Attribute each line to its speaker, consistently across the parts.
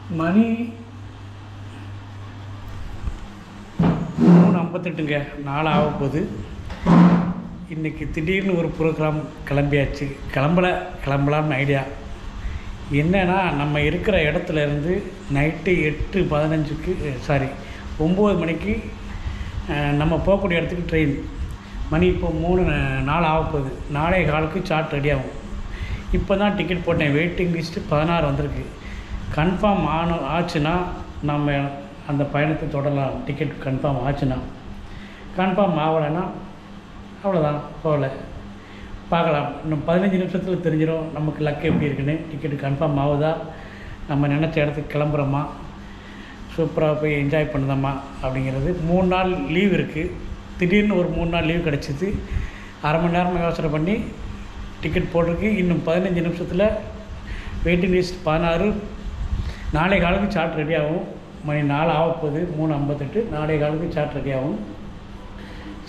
Speaker 1: மணி 3:58ங்க, 4 ஆக போகுது. இன்றைக்கி திடீர்னு ஒரு ப்ரோக்ராம் கிளம்பியாச்சு. கிளம்பலாம்னு ஐடியா என்னென்னா, நம்ம இருக்கிற இடத்துலேருந்து நைட்டு 8:15க்கு 9 மணிக்கு நம்ம போகக்கூடிய இடத்துக்கு ட்ரெயின். மணி இப்போ 3:04 ஆக போகுது. 4:15க்கு சார்ட் ரெடி ஆகும். இப்போ தான் டிக்கெட் போட்டேன். வெயிட்டிங் லிஸ்ட்டு 16 வந்திருக்கு. கன்ஃபார்ம் ஆச்சுன்னா நம்ம அந்த பயணத்தை தொடரலாம். டிக்கெட் கன்ஃபார்ம் ஆச்சுன்னா. கன்ஃபார்ம் ஆகலைன்னா அவ்வளோதான், போகலை. பார்க்கலாம். இன்னும் 15 நிமிஷத்தில் தெரிஞ்சிடும் நமக்கு லக் எப்படி இருக்குன்னு. டிக்கெட்டு கன்ஃபார்ம் ஆகுதா, நம்ம நினச்ச இடத்துக்கு கிளம்புறோமா, சூப்பராக போய் என்ஜாய் பண்ணுதோமா அப்படிங்கிறது. 3 நாள் லீவ் இருக்குது. திடீர்னு ஒரு 3 நாள் லீவ் கிடச்சிது. அரை மணி நேரம் யோசனை பண்ணி டிக்கெட் போட்டிருக்கு. இன்னும் 15 நிமிஷத்தில் வெயிட்டிங் லிஸ்ட் 16. 4:15க்கு சார்ட் ரெடி ஆகும். மணி 4 ஆக போகுது. 3:58. 4:15க்கு சார்ட் ரெடி ஆகும்.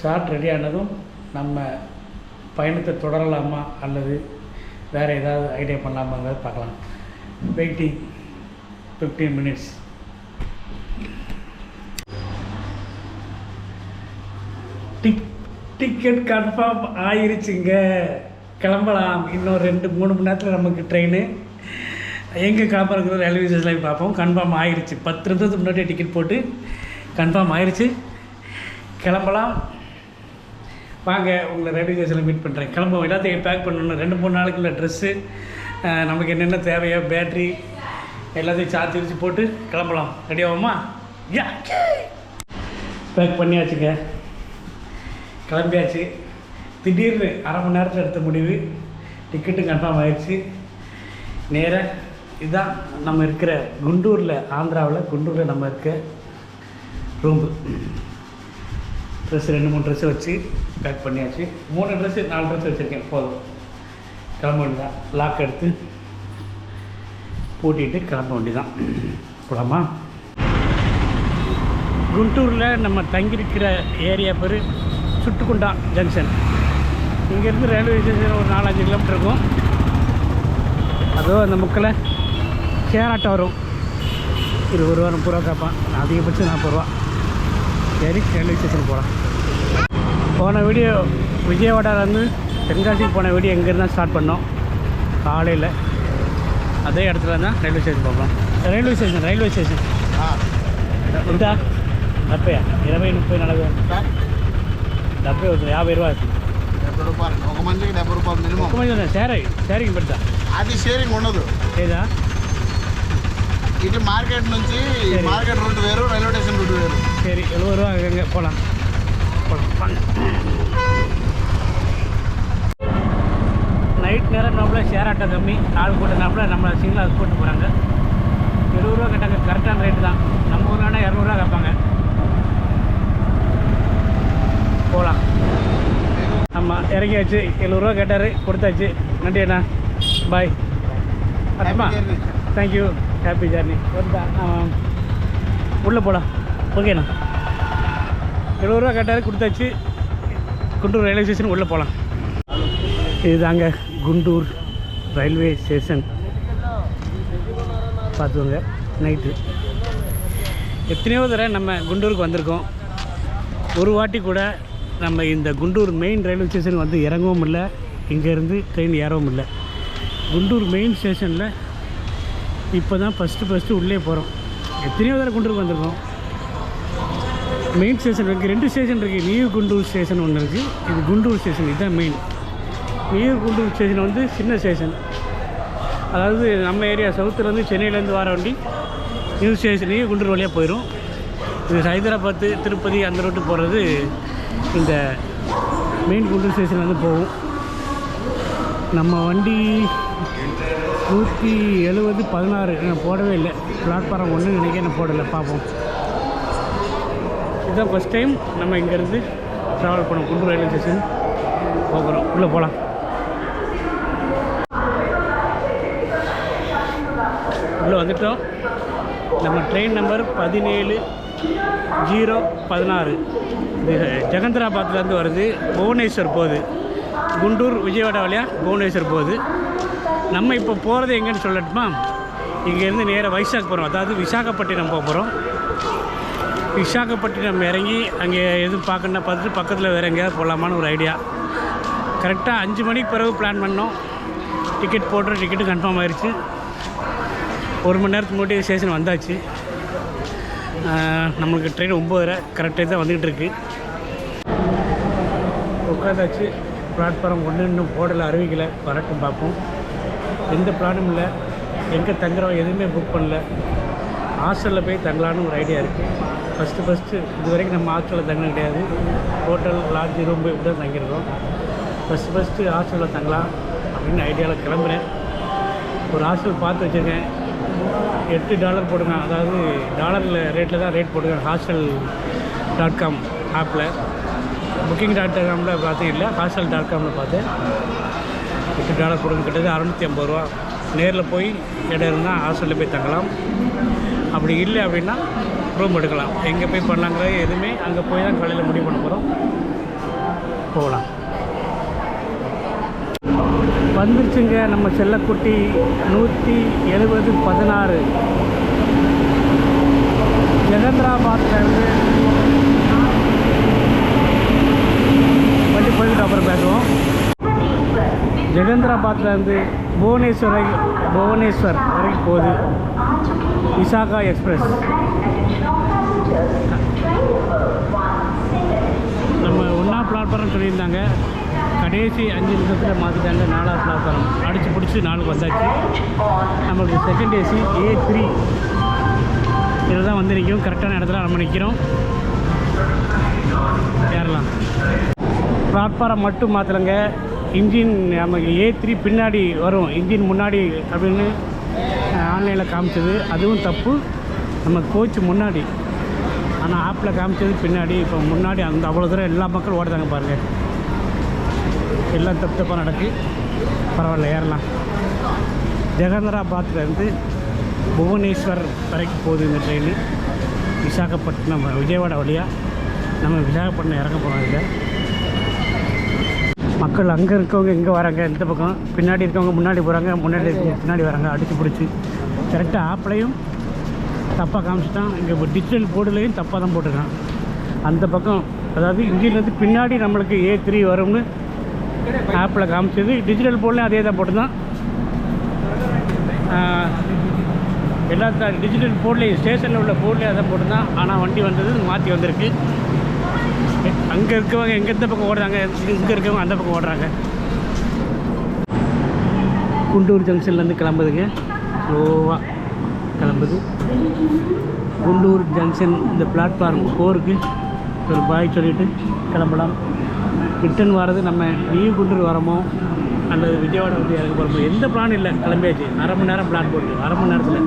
Speaker 1: சார்ட் ரெடி ஆனதும் நம்ம பயணத்தை தொடரலாமா அல்லது வேறு ஏதாவது ஐடியா பண்ணலாமாங்கிறத பார்க்கலாம். Waiting 15 minutes. டிக்கெட் கன்ஃபார்ம் ஆயிருச்சுங்க. கிளம்பலாம். இன்னும் 2-3 மணி நேரத்தில் நமக்கு ட்ரெயின். எங்கே கிளம்புறது ரயில்வே ஸ்டேஷனில் பார்ப்போம். கன்ஃபார்ம் ஆயிடுச்சு. 10 நிமிஷத்துக்கு முன்னாடியே டிக்கெட் போட்டு கன்ஃபார்ம் ஆயிடுச்சு. கிளம்பலாம் வாங்க. உங்களை ரயில்வே ஸ்டேஷனில் மீட் பண்ணுறேன். கிளம்புவோம். எல்லாத்தையும் பேக் பண்ணணும். 2-3 நாளுக்குள்ள ட்ரெஸ்ஸு, நமக்கு என்னென்ன தேவையோ, பேட்ரி எல்லாத்தையும் சார்ஜ் வச்சு போட்டு கிளம்பலாம். ரெடி ஆகுமா? பேக் பண்ணியாச்சுங்க. கிளம்பியாச்சு. திடீர்னு அரை மணி நேரத்தில் எடுத்த முடிவு. டிக்கெட்டும் கன்ஃபார்ம் ஆகிடுச்சு. நேராக இதுதான் நம்ம இருக்கிற குண்டூரில், ஆந்திராவில் குண்டூரில் நம்ம இருக்க ரூம்பு. ட்ரெஸ்ஸு 2-3 ட்ரெஸ்ஸு வச்சு பேக் பண்ணியாச்சு. 3 ட்ரெஸ்ஸு 4 ட்ரெஸ்ஸு வச்சுருக்கேன். போதும், கிளம்ப வேண்டியதான். லாக் எடுத்து பூட்டிகிட்டு கிளம்ப வேண்டியதான். போகலாமா? குண்டூரில் நம்ம தங்கியிருக்கிற ஏரியா பேர் சுட்டுக்குண்டா ஜங்ஷன். இங்கேருந்து ரயில்வே ஸ்டேஷன் ஒரு 4-5 கிலோமீட்டர் இருக்கும். அதுவும் அந்த முக்கில் ஷேர் ஆட்டோ வரும். 20 ரூபா 30 ரூபா கேட்பான். அதிகபட்சம் 40 ரூபா. சரி, ரயில்வே ஸ்டேஷன் போகலாம். போன வீடியோ விஜயவாடாவிலேருந்து தென்காசிக்கு போன வீடியோ எங்கேருந்து தான் ஸ்டார்ட் பண்ணோம். காலையில் அதே இடத்துல தான் ரயில்வே ஸ்டேஷன் போகலாம். ரயில்வே ஸ்டேஷன் இந்த డెబ్బై 20-30 డెబ్బై అవుతుంది. 50 రూపాయలు.
Speaker 2: 70 రూపాయలు. ఒక మందికి 70 రూపాయలు మినిమం.
Speaker 1: ఒక మంది షేరింగ్ పెడతా.
Speaker 2: అది షేరింగ్ ఉండదు.
Speaker 1: లేదా
Speaker 2: ఇటు మార్కెట్ నుంచి మార్కెట్ రూట్ వేరు, రైల్వే స్టేషన్ రూట్ వేరు.
Speaker 1: சரி, 70 ரூபா அங்கே போகலாம். நைட் நேரம் நம்மள ஷேர் ஆட்டோ கம்மி, ஆள் கூட்டினாப்புல நம்மளை சிங்கிளாக கூப்பிட்டு போகிறாங்க. 20 ரூபா கேட்டாங்க. கரெக்டான ரேட்டு தான். நம்ம ஊர்னா 200 ரூபா கேட்பாங்க. போகலாம். ஆமாம், இறங்கியாச்சு. 70 ரூபா கேட்டார், கொடுத்தாச்சு. நன்றி அண்ணா, பாய். அம்மா தேங்க்யூ. Happy journey. உள்ளே போகலாம். ஓகேண்ணா. 70 ரூபா கேட்டார், கொடுத்தாச்சு. குண்டூர் ரயில்வே ஸ்டேஷன் உள்ளே போகலாம். இதுதாங்க குண்டூர் ரயில்வே ஸ்டேஷன். பார்த்துக்கோங்க. நைட்டு எத்தனையோ தடவை நம்ம குண்டூருக்கு வந்திருக்கோம். ஒரு வாட்டி கூட நம்ம இந்த குண்டூர் மெயின் ரயில்வே ஸ்டேஷன் வந்து இறங்கவும் இல்லை, இங்கேருந்து ட்ரெயின் ஏறவும் இல்லை. குண்டூர் மெயின் ஸ்டேஷனில் இப்போ தான் ஃபஸ்ட்டு உள்ளே போகிறோம். எத்தனையோ தடவை குண்டூருக்கு வந்திருக்கோம். மெயின் ஸ்டேஷன் இருக்குது. 2 ஸ்டேஷன் இருக்குது. நியூ குண்டூர் ஸ்டேஷன் ஒன்று இருக்குது. இது குண்டூர் ஸ்டேஷன். இதுதான் மெயின். நியூ குண்டூர் ஸ்டேஷன் வந்து சின்ன ஸ்டேஷன். அதாவது நம்ம ஏரியா சவுத்துலேருந்து, சென்னையிலேருந்து வர வண்டி நியூ ஸ்டேஷன் நியூ குண்டூர் வழியாக போயிடும். இது ஹைதராபாத்து, திருப்பதி அந்த ரூட்டு போகிறது இந்த மெயின் குண்டூர் ஸ்டேஷன் வந்து போகும். நம்ம வண்டி 170-16 நான் போடவே இல்லை. பிளாட்ஃபாரம் 1 நினைக்கிறேன், நான் போடலை. பார்ப்போம். இதுதான் ஃபஸ்ட் டைம் நம்ம இங்கேருந்து ட்ராவல் பண்ணோம். குண்டூர் ரயில்வே ஸ்டேஷன் போகிறோம். உள்ளே போகலாம். உள்ளே வந்துட்டோம். நம்ம ட்ரெயின் நம்பர் 17-016. இது ஜெகந்திராபாத்லேருந்து வருது. புவனேஸ்வர் போகுது. குண்டூர் விஜயவாடா வழியாக புவனேஸ்வர் போகுது. நம்ம இப்போ போகிறது எங்கேன்னு சொல்லட்டுமா? இங்கேருந்து நேராக வைசாக் போகிறோம், அதாவது விசாகப்பட்டினம் போக போகிறோம். விசாகப்பட்டினம் இறங்கி அங்கே எதுவும் பார்க்கணுன்னா பார்த்துட்டு பக்கத்தில் வேறு எங்கேயாவது போகலாமான்னு ஒரு ஐடியா. கரெக்டாக 5 மணிக்கு பிறகு பிளான் பண்ணோம். டிக்கெட் போட்டுற டிக்கெட்டு கன்ஃபார்ம் ஆயிடுச்சு. 1 மணி நேரத்துக்கு முன்னாடி ஸ்டேஷன் வந்தாச்சு. நம்மளுக்கு ட்ரெயின் 9:30 கரெக்டாக தான் வந்துக்கிட்டு இருக்குது. உட்காந்தாச்சு. பிளாட்ஃபார்ம் 1 இன்னும் போடலை, அறிவிக்கலை. வரட்டும் பார்ப்போம். எந்த பிளானும் இல்லை, எங்கே தங்குறோம் எதுவுமே புக் பண்ணல. ஹாஸ்டலில் போய் தங்கலான்னு ஒரு ஐடியா இருக்குது. ஃபஸ்ட்டு இது வரைக்கும் நம்ம ஹாஸ்டலில் தங்கினது கிடையாது. ஹோட்டல், லாட்ஜ், ரூம் போய் இப்படி தான் தங்கியிருக்கோம். ஃபஸ்ட்டு ஹாஸ்டலில் தங்கலாம் அப்படின்னு ஐடியாவில் கிளம்புறேன். ஒரு ஹாஸ்டல் பார்த்து வச்சுருக்கேன். $8 போட்டுங்க, அதாவது டாலரில் ரேட்டில் தான் ரேட் போட்டுருக்கேன். hostel.com ஆப்பில், booking.comல பார்த்தேன், இல்லை hostel.comல பார்த்தேன். $8 போடுங்க, கிட்டத்தட்ட $650. நேரில் போய் இடம் இருந்தால் ஹாஸ்டலில் போய் தங்கலாம். அப்படி இல்லை அப்படின்னா ரூம் எடுக்கலாம். எங்கே போய் பண்ணலாங்கிறது எதுவுமே அங்கே போய் தான் காலையில் முடிவு பண்ண போகிறோம். போகலாம். வந்துருச்சுங்க நம்ம செல்லக்குட்டி. 170-16 ஜெகந்திராபாத்லேருந்து வண்டி போய்கிட்டு அப்புறம் பேசுவோம். ஜெகந்திராபாத்லேருந்து புவனேஸ்வர் வரைக்கும் போகுது விசாகா எக்ஸ்பிரஸ். நம்ம 1ஆம் பிளாட்ஃபார்ம் சொல்லியிருந்தாங்க, கடைசி 5 நிமிஷத்தில் மாற்றிட்டாங்க. 4ஆம் பிளாட்ஃபார்ம் அடித்து பிடிச்சி 4க்கு வந்தாச்சு. நம்மளுக்கு செகண்ட் ஏசி A3 இதில் தான் வந்து நிற்கும். கரெக்டான இடத்துல நம்ம நிற்கிறோம். ஏறலாம். பிளாட்ஃபாரம் மட்டும் மாற்றலைங்க. இன்ஜின் நமக்கு A3 பின்னாடி வரும், இன்ஜின் முன்னாடி அப்படின்னு ஆன்லைனில் காமிச்சது. அதுவும் தப்பு. நம்ம கோச் முன்னாடி, ஆனால் ஆப்பில் காமிச்சது பின்னாடி. இப்போ முன்னாடி அந்த அவ்வளோ தூரம் எல்லா மக்களும் ஓடுதாங்க பாருங்கள். எல்லாம் தப்பாக நடக்கு. பரவாயில்ல, ஏறலாம். ஜெகந்திராபாத்லேருந்து புவனேஸ்வர் வரைக்கும் போகுது இந்த ட்ரெயின். விசாகப்பட்டினம் விஜயவாடா வழியாக நம்ம விசாகப்பட்டினம் இறங்க போகிறோம். இதில் மக்கள் அங்கே இருக்கவங்க இங்கே வராங்க, இந்த பக்கம் பின்னாடி இருக்கவங்க முன்னாடி போகிறாங்க, முன்னாடி இருக்கவங்க பின்னாடி வராங்க. அடித்து பிடிச்சி கரெக்டாக ஆப்லையும் தப்பாக காமிச்சிட்டான். இங்கே டிஜிட்டல் போர்டுலேயும் தப்பாக தான் போட்டிருக்கான். அந்த பக்கம் அதாவது இன்ஜின்லேருந்து பின்னாடி நம்மளுக்கு A3 வரும்னு ஆப்பில் காமிச்சது. டிஜிட்டல் போர்ட்லேயும் அதே தான் போட்டுதான். எல்லா டிஜிட்டல் போர்ட்லேயும் ஸ்டேஷனில் உள்ள போர்ட்லேயும் அதை போட்டுதான். ஆனால் வண்டி வந்தது மாற்றி வந்திருக்கு. அங்கே இருக்கவங்க எங்கே எந்த பக்கம் ஓடுறாங்க, இங்கே இருக்கவங்க அந்த பக்கம் ஓடுறாங்க. குண்டூர் ஜங்ஷன்லேருந்து கிளம்புதுங்க. ஸ்லோவாக கிளம்புது. குண்டூர் ஜங்ஷன் இந்த பிளாட்ஃபார்ம் 4க்கு ஒரு பாய் சொல்லிவிட்டு கிளம்பலாம். ரிட்டன் வர்றது நம்ம நியூ குண்டூர் வரமோ அல்லது விஜயவாடா வந்து இறங்க போகிறோமோ எந்த பிளான் இல்லை. கிளம்பியாச்சு. அரை மணி நேரம் பிளான் போட்டு அரை மணி நேரத்தில்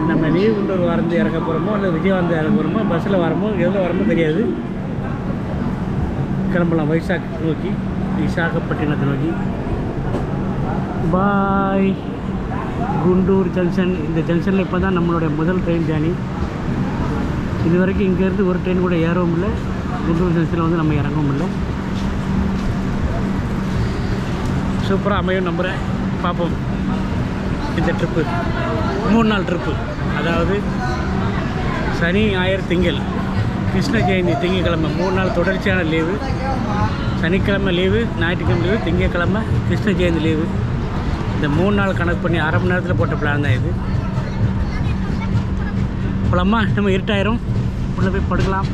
Speaker 1: நம்ம நியூ குண்டூர் வரந்து இறங்க போகிறோமோ அல்லது விஜயவாடா இறங்க போகிறோமோ பஸ்ஸில் வரமோ எதில் வரமோ தெரியாது. கிளம்பலாம் வைசாக் நோக்கி, விசாகப்பட்டினத்தை நோக்கி. பாய். குண்டூர் ஜங்ஷன். இந்த ஜங்ஷனில் இப்போ தான் நம்மளுடைய முதல் ட்ரெயின் ஜேர்னி. இது வரைக்கும் இங்கேருந்து ஒரு ட்ரெயின் கூட ஏறவும் இல்லை. குண்டூர் ஜங்ஷனில் வந்து நம்ம இறங்கவும் இல்லை. சூப்பராக அமையும் நம்புகிறேன். பார்ப்போம். இந்த ட்ரிப்பு 3 நாள் ட்ரிப்பு. அதாவது சனி, ஞாயிறு, திங்கள், கிருஷ்ண ஜெயந்தி திங்கக்கிழமை 3 நாள் தொடர்ச்சியான லீவு. சனிக்கிழமை லீவு, ஞாயிற்றுக்கிழமை லீவு, திங்கக்கிழமை கிருஷ்ண ஜெயந்தி லீவு. இந்த 3 நாள் கணக்கு பண்ணி அரை மணி நேரத்தில் போட்ட பிளான் தான் இது. போலாமா? நம்ம இருட்டாயிரும், உள்ளே போய் படுக்கலாம்.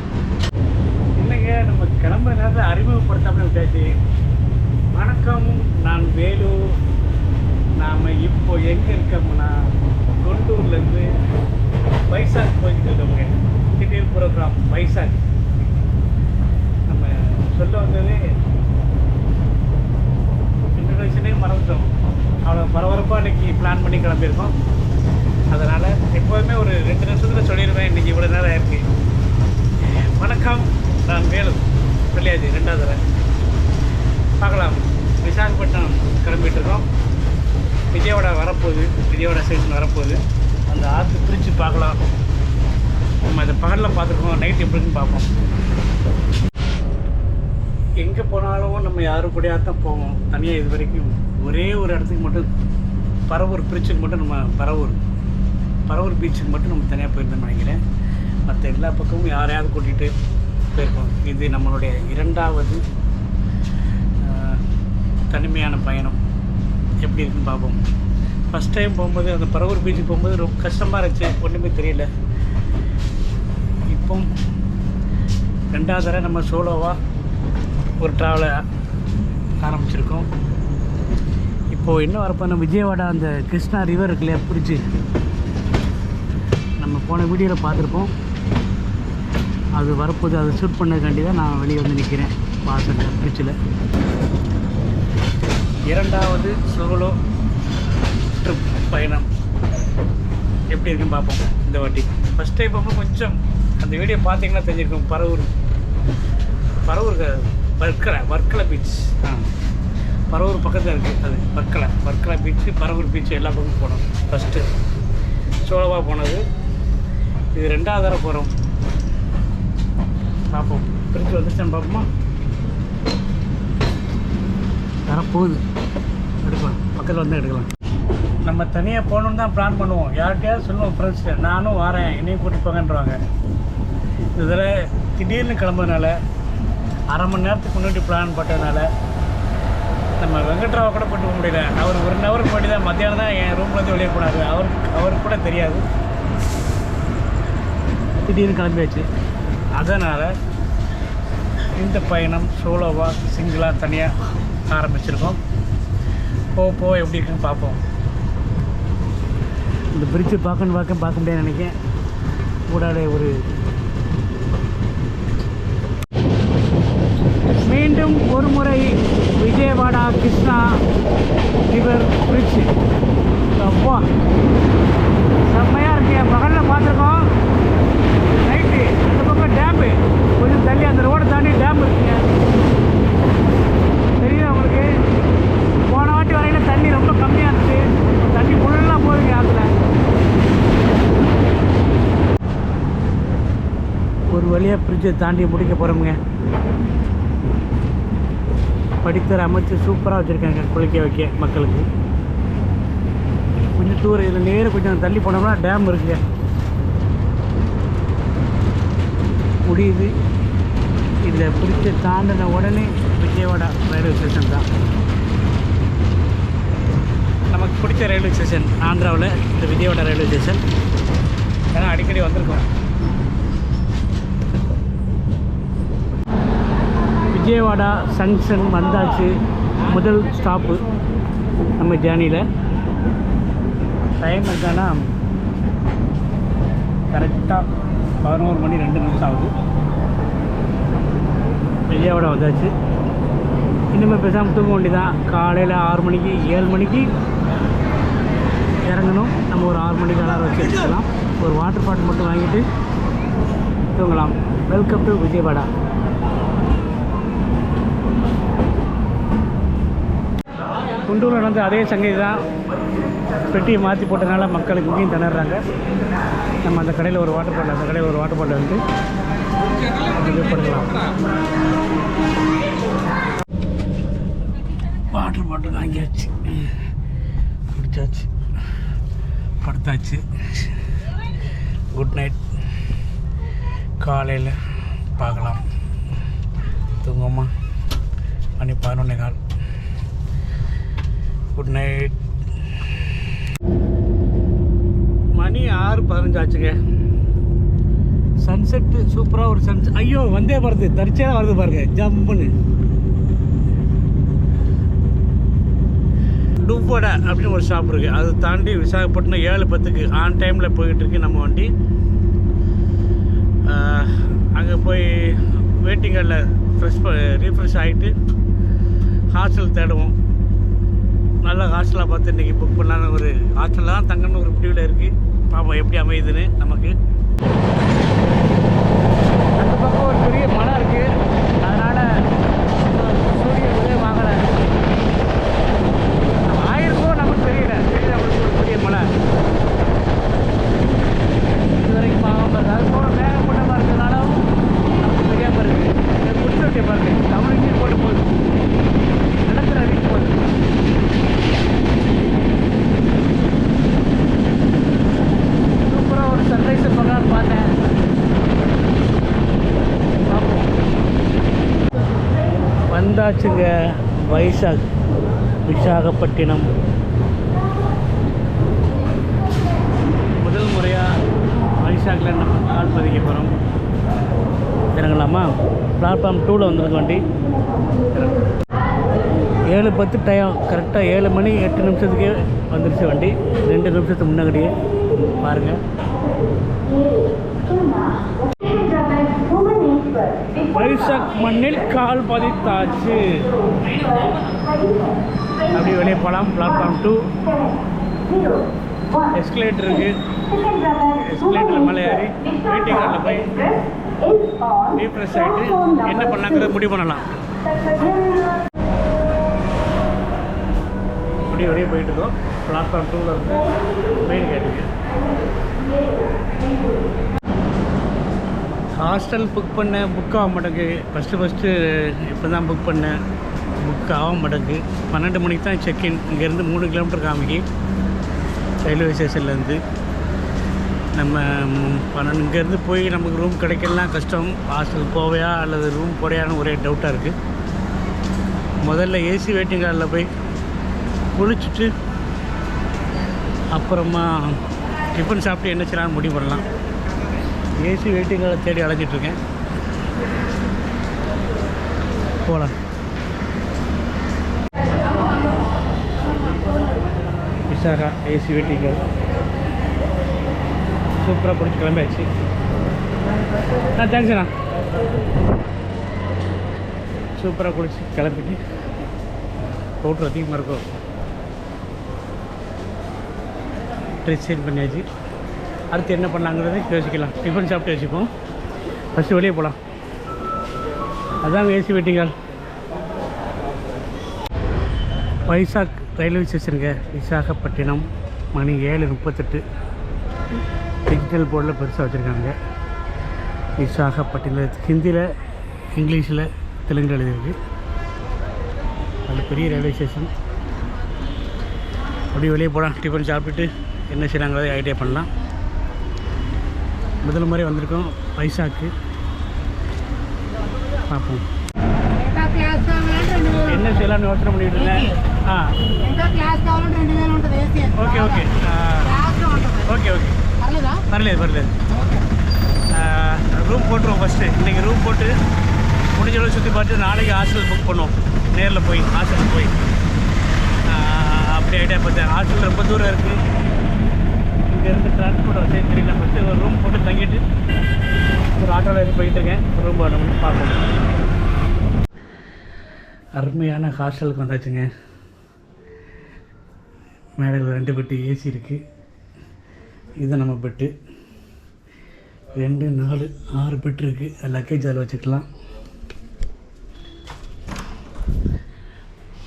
Speaker 1: இல்லைங்க, நம்ம கிளம்புற நேரத்தில் அறிமுகப்படுத்தாமல் விட்டாச்சு. வணக்கம், நான் வேலு. நாம் இப்போ எங்கே இருக்கோம்னா குண்டூர்லேருந்து வைசாக் போய்கிட்டு இருக்கோங்க. திடீர் ப்ரோக்ராம் வைசாக். நம்ம சொல்ல வந்தது இன்ட்ரடக்ஷனே மறந்துட்டோம். அவ்வளோ பரபரப்பாக இன்றைக்கி பிளான் பண்ணி கிளம்பியிருக்கோம். அதனால் எப்போதுமே ஒரு 2 நிமிஷத்தில் சொல்லிடுவேன். இன்றைக்கி இவ்வளோ நேரம் ஆயிருக்கு. வணக்கம், நான் வேலு. சொல்லியாச்சு 2வது தடவை. பார்க்கலாம். விசாகப்பட்டினம் கிளம்பிகிட்டு இருக்கோம். விஜயவாடா வரப்போகுது, விஜயவாடா ஸ்டேஷன் வரப்போகுது. அந்த ஆற்று பிரித்து பார்க்கலாம். நம்ம அதை பகலில் பார்த்துருக்கோம், நைட் எப்படின்னு பார்ப்போம். எங்கே போனாலும் நம்ம யாரும் கூடயா தான் போவோம். தனியாக இது வரைக்கும் ஒரே ஒரு இடத்துக்கு மட்டும் பரவூர் பிரிட்ஜுக்கு மட்டும் நம்ம பரவூர் பீச்சுக்கு மட்டும் நம்ம தனியாக போயிருந்தோம்னு நினைக்கிறேன். மற்ற எல்லா பக்கமும் யாரையாவது கூட்டிகிட்டு போயிருக்கோம். இது நம்மளுடைய 2வது தனிமையான பயணம். எப்படி இருக்குன்னு பார்ப்போம். ஃபஸ்ட் டைம் போகும்போது அந்த பரவூர் பீச்சுக்கு போகும்போது ரொம்ப கஷ்டமாக இருந்துச்சு, ஒன்றுமே தெரியல. இப்போ 2வது தடவை நம்ம சோலோவாக ஒரு ட்ராவலை ஆரம்பிச்சிருக்கோம். இப்போது இன்னும் வரப்போ நம்ம விஜயவாடா அந்த கிருஷ்ணா ரிவர் இருக்கு இல்லையா, பிடிச்சி நம்ம போன வீடியோவில் பார்த்துருப்போம். அது வரப்போது அதை ஷூட் பண்ணதுக்காண்டி தான் நான் வெளியே வந்து நிற்கிறேன் வாசலில் பிரிட்ஜில். 2வது சோலோ ட்ரிப் பயணம் எப்படி இருக்குன்னு பார்ப்போம் இந்த வாட்டி. ஃபஸ்ட் டைம் போகும்போது கொஞ்சம் அந்த வீடியோ பார்த்தீங்கன்னா தெரிஞ்சிருக்கும். பரவூர் வர்க்கலை பீச். பரவூர் பக்கத்தில் இருக்குது அது. வர்க்கலை பீச்சு, பரவூர் பீச்சு எல்லா பக்கமும் போனோம். ஃபஸ்ட்டு சோலோவாக போனது. இது 2வது தடவை போகிறோம். பார்ப்போம் பிரிட்ஜ் வந்துச்சுன்னு பார்ப்போமா. வரப்போகுது, எடுக்கலாம், பக்கத்தில் வந்து எடுக்கலாம். நம்ம தனியாக போகணுன்னு தான் பிளான் பண்ணுவோம். யார்கிட்டயாவது சொல்லுவோம் ஃப்ரெண்ட்ஸ்ட்டு, நானும் வரேன் என்னையும் கூட்டிட்டு போங்கன்றவாங்க. இதில் திடீர்னு கிளம்புறதுனால 1/2 மணி நேரத்துக்கு முன்னாடி பிளான் போட்டதுனால நம்ம வெங்கட்ராவை கூட போட்டு போக முடியல. அவர் 1 ஹவருக்கு முன்னாடி தான், மத்தியானம் தான் என் ரூம்லேருந்து வெளியே போனார். அவருக்கு கூட தெரியாது, திடீர்னு கிளம்பியாச்சு. அதனால் இந்த பயணம் சோலோவாக சிங்கிளாக தனியாக ஆரம்பிச்சிருக்கோம். போக எப்படி இருக்குன்னு பார்ப்போம். இந்த பிரிட்ஜு பார்க்க முடியாது நினைக்கிறேன். கூடாட ஒரு மீண்டும் ஒரு முறை விஜயவாடா கிருஷ்ணா ரிவர் பிரிட்ஜ். அப்பா செம்மையாக இருக்கு. பகலில் பார்த்துருக்கோம். நைட்டு இந்த பக்கம் டேமு கொஞ்சம் தள்ளி அந்த ரோடை தாண்டி டேம் இருக்குங்க. தெரியுதா உங்களுக்கு? போன வாட்டி வரையில் தண்ணி ரொம்ப கம்மியாக இருந்துச்சு. தண்ணி ஃபுல்லாக போகுதுங்க ஆற்றுல. ஒரு வழியாக பிரிட்ஜை தாண்டி முடிக்க போகிறோமுங்க. படித்தர அமைச்சு சூப்பராக வச்சுருக்காங்க குளிக்க வைக்க மக்களுக்கு. கொஞ்சம் தூரம் இதில் நேரம் கொஞ்சம் தள்ளி போனோம்னா டேம் இருக்குங்க. முடியுது. இதில் பிரிட்ஜை தாண்டின உடனே விஜயவாடா ரயில்வே ஸ்டேஷன் தான் நமக்கு பிடிச்ச ரயில்வே ஸ்டேஷன். ஆந்திராவில் இந்த விஜயவாடா ரயில்வே ஸ்டேஷன். ஏன்னா அடிக்கடி வந்திருக்கோம். விஜயவாடா ஜங்ஷன் வந்தாச்சு. முதல் ஸ்டாப்பு நம்ம ஜேர்னியில். டைம் என்னன்னா கரெக்டாக 11 மணி 2 நிமிஷம் ஆகுது. விஜயவாடா வந்தாச்சு. இனிமேல் பேசாமல் தூங்க வேண்டியதான். காலையில் 6 மணிக்கு 7 மணிக்கு இறங்கணும். நம்ம ஒரு 6 மணிக்கு அலாரம் வச்சு எடுத்துக்கலாம். ஒரு வாட்டர் பாட்டில் மட்டும் வாங்கிட்டு தூங்கலாம். Welcome to Vijayawada. குண்டூரில் நடந்த அதே சங்கதி தான். பெட்டியை மாற்றி போட்டதுனால மக்களுக்கு இங்கேயும் திணறாங்க. நம்ம அந்த கடையில் ஒரு வாட்டர் பாட்டில் வந்து பண்ணலாம். வாட்டர் பாட்டில் வாங்கியாச்சு, குடிச்சாச்சு, படுத்தாச்சு. Good night. காலையில் பார்க்கலாம். தூங்கம்மா. மணி 11:15. Good night. மணி 6:15 ஆச்சுங்க. சன்செட்டு சூப்பராக ஒரு சன்செட். ஐயோ வந்தே வருது, தரிச்சியாக வருது பாருங்க, ஜம்முன்னு. டுவடை அப்படின்னு ஒரு ஷாப் இருக்குது. அது தாண்டி விசாகப்பட்டினம் 7:10க்கு ஆன் டைமில் போயிட்டுருக்கு நம்ம வண்டி. அங்கே போய் வெயிட்டிங் ஹாலில் ரீஃப்ரெஷ் ஆகிட்டு ஹாஸ்டல் தேடுவோம். நல்ல ஹாஸ்டலாக பார்த்து இன்றைக்கி புக் பண்ணலான்னு ஒரு ஹாஸ்டலில் தான் தங்கன்னு ஒரு முடிவில் இருக்குது. பாப்போம் எப்படி அமையுதுன்னு நமக்கு. அந்த பக்கம் ஒரு பெரிய மலை இருக்குது. அதனால் சூரிய உதயம் வாங்கலை. ஆயிருக்கும் நமக்கு தெரியல. நம்மளுக்கு ஒரு பெரிய மலை இது வரைக்கும் பார்க்காம இருக்குது. அது போல மேகமூட்டமாக இருக்கிறதுனாலும் நமக்கு தெரியாமல் இருக்குது. குடிச்சோட்டியை பாருங்கள், தமிழ் போட்டு போகுது, நிலத்தில் அடிக்க போகுது. வந்தாச்சுங்க. விசாகப்பட்டினம். முதல் முறையாக வைசாக்கில் நம்ம கால் பதிக்க போகிறோம். இறங்கலாமா? பிளாட்ஃபார்ம் 2ல் வந்துருக்கு வண்டி. 7:10 டைம். கரெக்டாக 7 மணி 8 நிமிஷத்துக்கே வந்துருச்சு வண்டி. 2 நிமிஷத்துக்கு முன்னாடியே பாருங்கள். வைசாக் மண்ணில் கால் பதித்தாச்சு. அப்படி வெளியே போகலாம். பிளாட்ஃபார்ம் 2 எஸ்கலேட்டர் இருக்குது. எஸ்கலேட்டர் மேலே ஏறி வெயிட்டிங் ஹாலில் போய் ரீஃப்ரெஷ் ஆகிட்டு என்ன பண்ணலாங்கிறத முடிவு பண்ணலாம். அப்படியே வெளியே போயிட்டுருக்கோம். பிளாட்ஃபார்ம் 2ல் இருந்து மெயின் கேட்டுக்கு. ஹாஸ்டல் புக் ஆக மாட்டேங்குது. ஃபஸ்ட்டு இப்போ தான் புக் பண்ணேன். புக் ஆக மாட்டேங்குது. 12 மணிக்கு தான் செக்இன். இங்கேருந்து 3 கிலோமீட்டர் காமிக்கி ரயில்வே ஸ்டேஷன்லேருந்து. நம்ம இங்கேருந்து போய் நமக்கு ரூம் கிடைக்கலாம் கஷ்டம். ஹாஸ்டல் போவையா அல்லது ரூம் போடையான்னு ஒரே டவுட்டாக இருக்குது. முதல்ல ஏசி வெயிட்டிங் ஹாலில் போய் குளிச்சுட்டு அப்புறமா டிஃபன் சாப்பிட்டு என்ன செய்யலாம்னு முடிவு பண்ணலாம். ஏசி வெயிட்டிங் ஹாலை தேடி அலைஞ்சிட்ருக்கேன். போகலாம். விசாகா ஏசி வெயிட்டிங் ஹால் சூப்பராக பிடிச்சி கிளம்பியாச்சு. தேங்க்ஸ்ண்ணா. சூப்பராக குளிச்சு கிளம்பிட்டு பவுட்ரு அதிகமாக இருக்கும். ட்ரெஸ் சேஞ்ச் பண்ணியாச்சு. அடுத்து என்ன பண்ணலாங்கிறத யோசிக்கலாம். டிஃபன் சாப்பிட்டு வச்சுப்போம். ஃபஸ்ட்டு வெளியே போகலாம். அதான் AC waiting hall. Vizag railway ஸ்டேஷனுங்க. விசாகப்பட்டினம். மணி 7:38. டிஜிட்டல் போர்டில் பெருசாக வச்சுருக்காங்க. விசாகப்பட்டினம் ஹிந்தியில், இங்கிலீஷில், தெலுங்கு எழுதியிருக்கு. அது பெரிய ரயில்வே ஸ்டேஷன். அப்படியே வெளியே போகலாம். டிஃபன் சாப்பிட்டுட்டு என்ன செய்யலாங்கிறத ஐடியா பண்ணலாம். முதல் முறை வந்திருக்கோம் வைசாக்கு. பார்ப்போம் என்ன செய்யலாம்னு யோசனை பண்ணிட்டு இருந்தேன். ஓகே ஓகே ஓகே ஓகே வரలేదు. ரூம் போட்டுருவோம். ஃபஸ்ட்டு இன்றைக்கி ரூம் போட்டு முடிஞ்சளவு சுற்றி பார்த்து நாளைக்கு ஹாஸ்டல் புக் பண்ணுவோம். நேரில் போய் ஹாஸ்டலுக்கு போய் அப்படி ஐடியா பார்த்தேன். ஹாஸ்டல் ரொம்ப தூரம் இருக்குது. இங்கேருந்து டிரான்ஸ்போர்ட் வச்சு தெரியல. ஃபஸ்ட்டு ஒரு ரூம் போட்டு தங்கிட்டு ஒரு ஆட்டோவில் இருந்து போயிட்டுருக்கேன். ரூம் வேணும்னு பார்க்கணும். அருமையான ஹாஸ்டலுக்கு வந்தாச்சுங்க. மேடையில் 2 பெட்டு ஏசி இருக்குது. இது நம்ம பெட்டு 2, 4, 6 பெட் இருக்குது. லக்கேஜ் அதில் வச்சுக்கலாம்.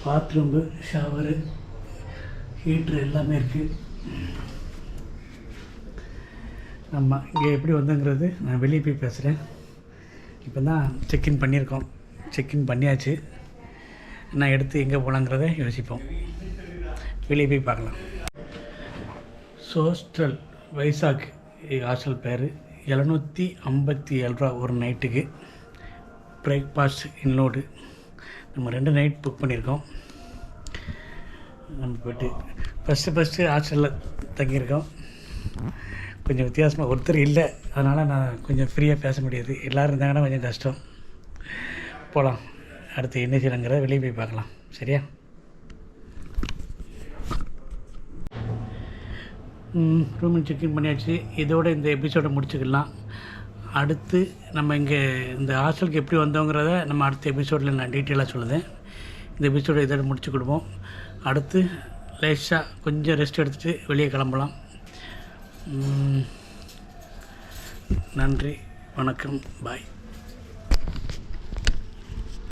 Speaker 1: பாத்ரூம்பு, ஷவரு, ஹீட்ரு எல்லாமே இருக்குது. நம்ம இங்கே எப்படி வந்தோங்கிறது நான் வெளியே போய் பேசுகிறேன். இப்போ தான் செக்இன் பண்ணியிருக்கோம். செக்இன் பண்ணியாச்சு. நான் எடுத்து எங்கே போகலாங்கிறத யோசிப்போம். வெளியே போய் பார்க்கலாம். ஹோஸ்டல் வைசாக் ஹாஸ்டல் பேர். 757 ரூபா ஒரு நைட்டுக்கு. பிரேக்ஃபாஸ்ட் இன்லோடு. நம்ம 2 நைட் புக் பண்ணியிருக்கோம். நம்ம போய்ட்டு ஃபஸ்ட்டு ஹாஸ்டலில் தங்கியிருக்கோம். கொஞ்சம் வித்தியாசமாக ஒருத்தர் இல்லை. அதனால் நான் கொஞ்சம் ஃப்ரீயாக பேச முடியாது. எல்லோரும் இருந்தாங்கன்னா கொஞ்சம் கஷ்டம். போகலாம். அடுத்து என்ன செய்யலாங்கிறத வெளியே போய் பார்க்கலாம். சரியா? ரூம் செக்இன் பண்ணியாச்சு. இதோட இந்த எபிசோடை முடிச்சுக்கலாம். அடுத்து நம்ம இங்கே இந்த ஹாஸ்டலுக்கு எப்படி வந்தோங்கிறத நம்ம அடுத்த எபிசோடில் நான் டீட்டெயிலாக சொல்லுதேன். இந்த எபிசோடை இதோட முடிச்சு கொடுப்போம். அடுத்து லேசாக கொஞ்சம் ரெஸ்ட் எடுத்துகிட்டு வெளியே கிளம்பலாம். நன்றி, வணக்கம், பாய்.